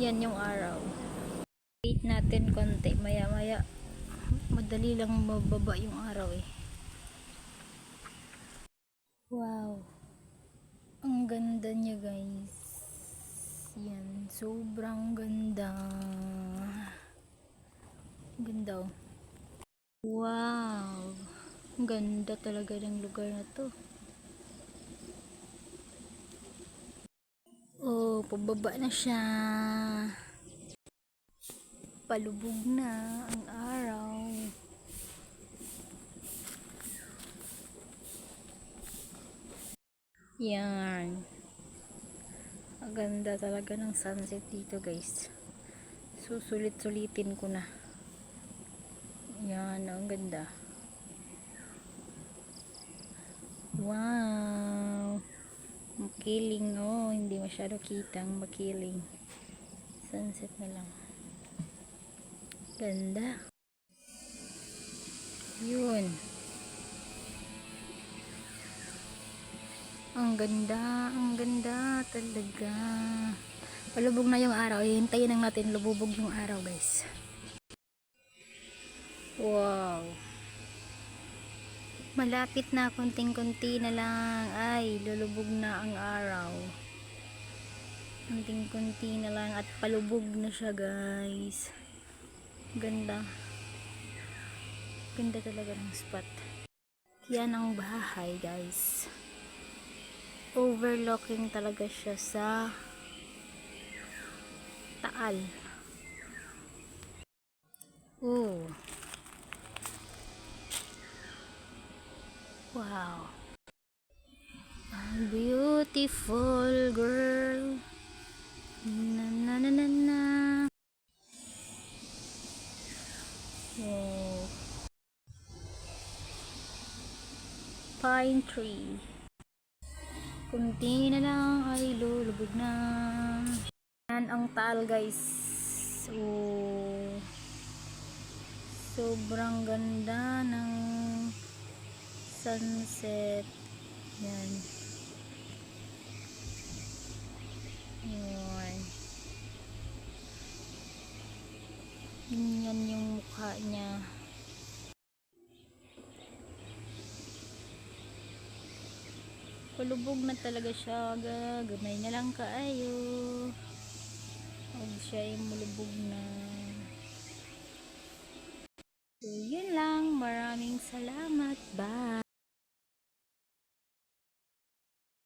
Yan yung araw. Wait natin konti, maya maya madali lang mababa yung araw eh. Wow, ang ganda niya guys. Yan, sobrang ganda. Ganda oh. Wow, ganda talaga ng lugar na to. Oh, pababa na siya. Palubog na ang araw. Yan. Ang ganda talaga ng sunset dito guys. Susulit-sulitin ko na. Yan, ang ganda. Wow. Makiling oh, hindi masyado kitang makiling. Sunset na lang. Ganda. Yun. Ang ganda talaga. Palubog na yung araw. Hintayin lang natin lumubog yung araw, guys. Wow. Malapit na, konting-konti na lang. Ay, lulubog na ang araw. Konting-konti na lang at palubog na siya, guys. Ganda. Ganda talaga ng spot. Yan ang bahay, guys. Overlooking talaga siya sa Taal. Oh. Wow. Beautiful girl. Na na na na na. Wow. Pine tree. Kunti na lang ay lulubog na. Yan ang Taal guys. So, sobrang ganda ng sunset. Yan. Yan. Yan yung mukha niya. Palubog na talaga siya, gamay na lang kaayo. Huwag siya ay mulubog na.